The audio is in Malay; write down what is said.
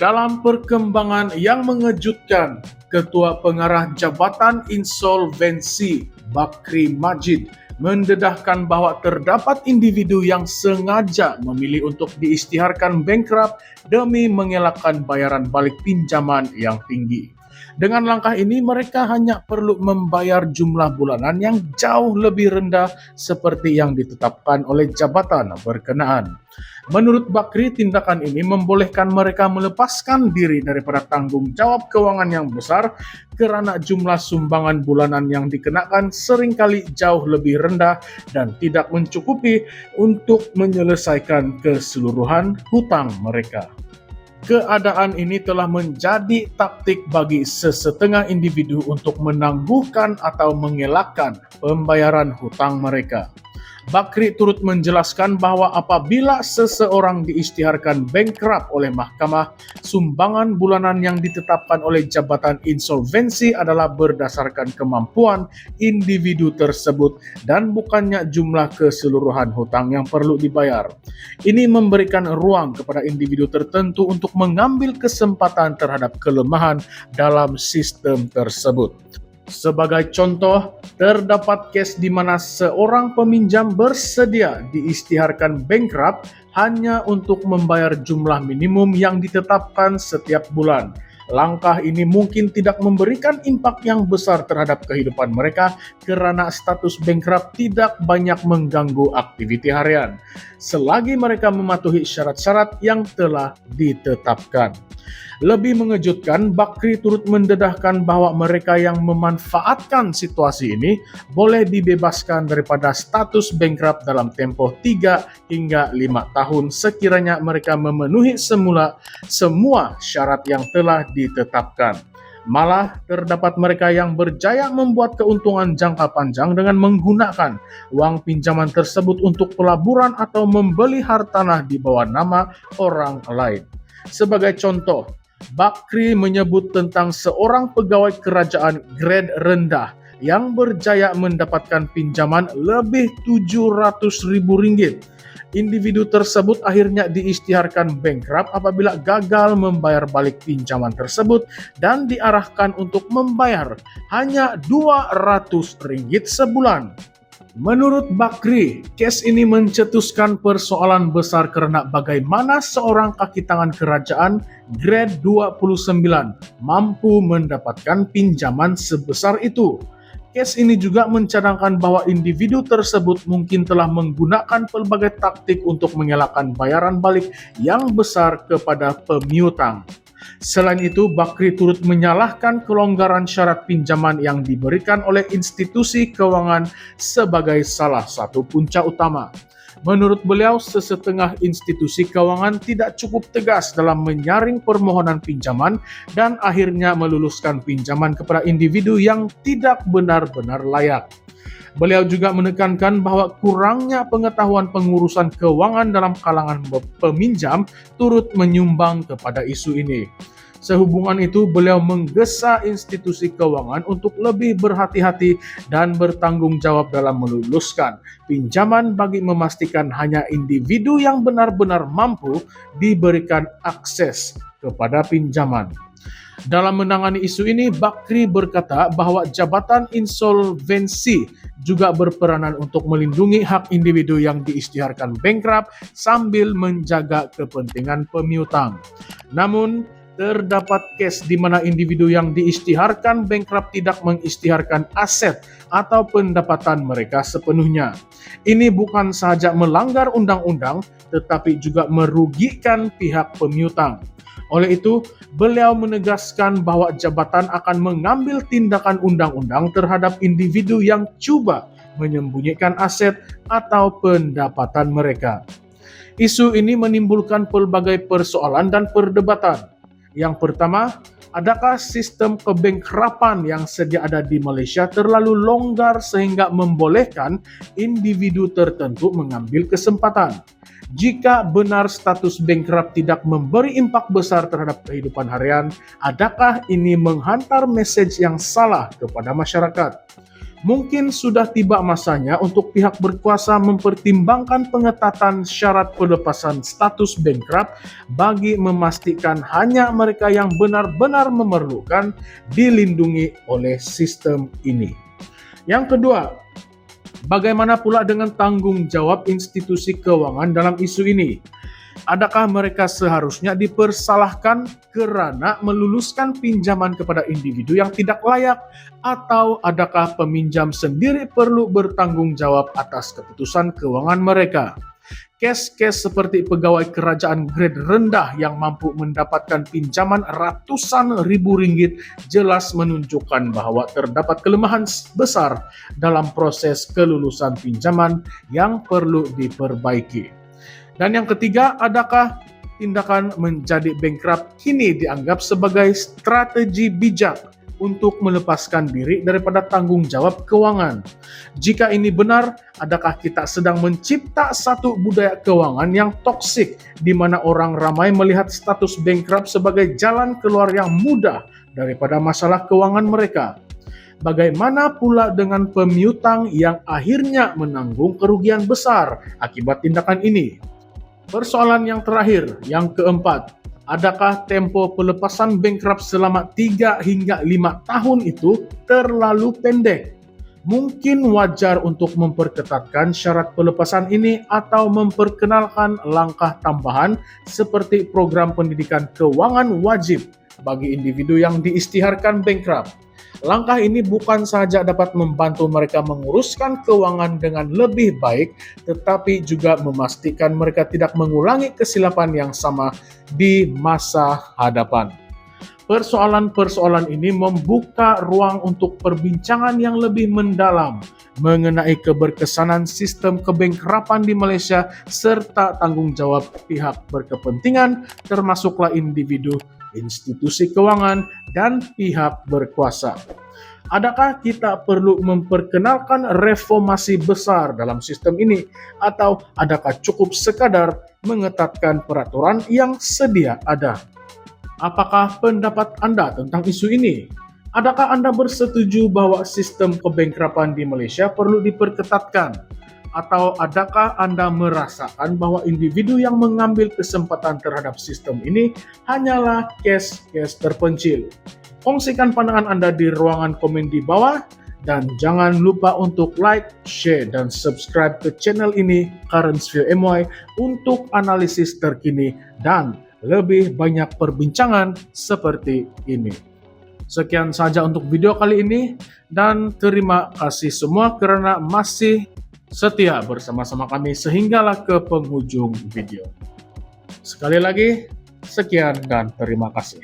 Dalam perkembangan yang mengejutkan, Ketua Pengarah Jabatan Insolvensi Bakri Majid mendedahkan bahwa terdapat individu yang sengaja memilih untuk diisytiharkan bankrupt demi mengelakkan bayaran balik pinjaman yang tinggi. Dengan langkah ini, mereka hanya perlu membayar jumlah bulanan yang jauh lebih rendah seperti yang ditetapkan oleh jabatan berkenaan. Menurut Bakri, tindakan ini membolehkan mereka melepaskan diri daripada tanggung jawab keuangan yang besar kerana jumlah sumbangan bulanan yang dikenakan seringkali jauh lebih rendah dan tidak mencukupi untuk menyelesaikan keseluruhan hutang mereka. Keadaan ini telah menjadi taktik bagi sesetengah individu untuk menangguhkan atau mengelakkan pembayaran hutang mereka. Bakri turut menjelaskan bahwa apabila seseorang diisytiharkan bankrupt oleh mahkamah, sumbangan bulanan yang ditetapkan oleh Jabatan Insolvensi adalah berdasarkan kemampuan individu tersebut dan bukannya jumlah keseluruhan hutang yang perlu dibayar. Ini memberikan ruang kepada individu tertentu untuk mengambil kesempatan terhadap kelemahan dalam sistem tersebut. Sebagai contoh, terdapat kes di mana seorang peminjam bersedia diisytiharkan bankrupt hanya untuk membayar jumlah minimum yang ditetapkan setiap bulan. Langkah ini mungkin tidak memberikan impak yang besar terhadap kehidupan mereka kerana status bankrupt tidak banyak mengganggu aktiviti harian, selagi mereka mematuhi syarat-syarat yang telah ditetapkan. Lebih mengejutkan, Bakri turut mendedahkan bahwa mereka yang memanfaatkan situasi ini boleh dibebaskan daripada status bankrupt dalam tempoh 3 hingga 5 tahun sekiranya mereka memenuhi semua syarat yang telah ditetapkan. Malah, terdapat mereka yang berjaya membuat keuntungan jangka panjang dengan menggunakan uang pinjaman tersebut untuk pelaburan atau membeli hartanah di bawah nama orang lain. Sebagai contoh, Bakri menyebut tentang seorang pegawai kerajaan grade rendah yang berjaya mendapatkan pinjaman lebih Rp700.000. Individu tersebut akhirnya diisytiharkan bankrupt apabila gagal membayar balik pinjaman tersebut dan diarahkan untuk membayar hanya Rp200 sebulan. Menurut Bakri, kes ini mencetuskan persoalan besar kerana bagaimana seorang kaki tangan kerajaan grade 29 mampu mendapatkan pinjaman sebesar itu. Kes ini juga mencadangkan bahwa individu tersebut mungkin telah menggunakan pelbagai taktik untuk mengelakkan bayaran balik yang besar kepada pemiutang. Selain itu, Bakri turut menyalahkan kelonggaran syarat pinjaman yang diberikan oleh institusi keuangan sebagai salah satu punca utama. Menurut beliau, sesetengah institusi keuangan tidak cukup tegas dalam menyaring permohonan pinjaman dan akhirnya meluluskan pinjaman kepada individu yang tidak benar-benar layak. Beliau juga menekankan bahwa kurangnya pengetahuan pengurusan keuangan dalam kalangan peminjam turut menyumbang kepada isu ini. Sehubungan itu, beliau menggesa institusi keuangan untuk lebih berhati-hati dan bertanggung jawab dalam meluluskan pinjaman bagi memastikan hanya individu yang benar-benar mampu diberikan akses kepada pinjaman. Dalam menangani isu ini, Bakri berkata bahwa Jabatan Insolvensi juga berperanan untuk melindungi hak individu yang diisytiharkan bankrupt sambil menjaga kepentingan pemiutang. Namun, terdapat kes di mana individu yang diisytiharkan bankrupt tidak mengisytiharkan aset atau pendapatan mereka sepenuhnya. Ini bukan sahaja melanggar undang-undang, tetapi juga merugikan pihak pemiutang. Oleh itu, beliau menegaskan bahwa jabatan akan mengambil tindakan undang-undang terhadap individu yang cuba menyembunyikan aset atau pendapatan mereka. Isu ini menimbulkan pelbagai persoalan dan perdebatan. Yang pertama, adakah sistem kebankrapan yang sedia ada di Malaysia terlalu longgar sehingga membolehkan individu tertentu mengambil kesempatan? Jika benar status bankrupt tidak memberi impak besar terhadap kehidupan harian, adakah ini menghantar mesej yang salah kepada masyarakat? Mungkin sudah tiba masanya untuk pihak berkuasa mempertimbangkan pengetatan syarat pelepasan status bankrupt bagi memastikan hanya mereka yang benar-benar memerlukan dilindungi oleh sistem ini. Yang kedua, bagaimana pula dengan tanggung jawab institusi keuangan dalam isu ini? Adakah mereka seharusnya dipersalahkan karena meluluskan pinjaman kepada individu yang tidak layak, atau adakah peminjam sendiri perlu bertanggung jawab atas keputusan keuangan mereka? Case-case seperti pegawai kerajaan grade rendah yang mampu mendapatkan pinjaman ratusan ribu ringgit jelas menunjukkan bahwa terdapat kelemahan besar dalam proses kelulusan pinjaman yang perlu diperbaiki. Dan yang ketiga, adakah tindakan menjadi bankrupt kini dianggap sebagai strategi bijak untuk melepaskan diri daripada tanggung jawab keuangan? Jika ini benar, adakah kita sedang mencipta satu budaya keuangan yang toksik di mana orang ramai melihat status bankrupt sebagai jalan keluar yang mudah daripada masalah keuangan mereka? Bagaimana pula dengan pemiutang yang akhirnya menanggung kerugian besar akibat tindakan ini? Persoalan yang terakhir, yang keempat, adakah tempo pelepasan bankrupt selama 3 hingga 5 tahun itu terlalu pendek? Mungkin wajar untuk memperketatkan syarat pelepasan ini atau memperkenalkan langkah tambahan seperti program pendidikan keuangan wajib bagi individu yang diisytiharkan bankrupt. Langkah ini bukan saja dapat membantu mereka menguruskan keuangan dengan lebih baik, tetapi juga memastikan mereka tidak mengulangi kesilapan yang sama di masa hadapan. Persoalan-persoalan ini membuka ruang untuk perbincangan yang lebih mendalam mengenai keberkesanan sistem kebankrapan di Malaysia serta tanggung jawab pihak berkepentingan, termasuklah individu, institusi keuangan, dan pihak berkuasa. Adakah kita perlu memperkenalkan reformasi besar dalam sistem ini, atau adakah cukup sekadar mengetatkan peraturan yang sedia ada? Apakah pendapat Anda tentang isu ini? Adakah Anda bersetuju bahwa sistem kebankrapan di Malaysia perlu diperketatkan? Atau adakah Anda merasakan bahwa individu yang mengambil kesempatan terhadap sistem ini hanyalah case-case terpencil? Kongsikan pandangan Anda di ruangan komen di bawah, dan jangan lupa untuk like, share, dan subscribe ke channel ini, Currents View MY, untuk analisis terkini dan lebih banyak perbincangan seperti ini. Sekian saja untuk video kali ini, dan terima kasih semua karena masih setia bersama-sama kami sehinggalah ke penghujung video. Sekali lagi, sekian dan terima kasih.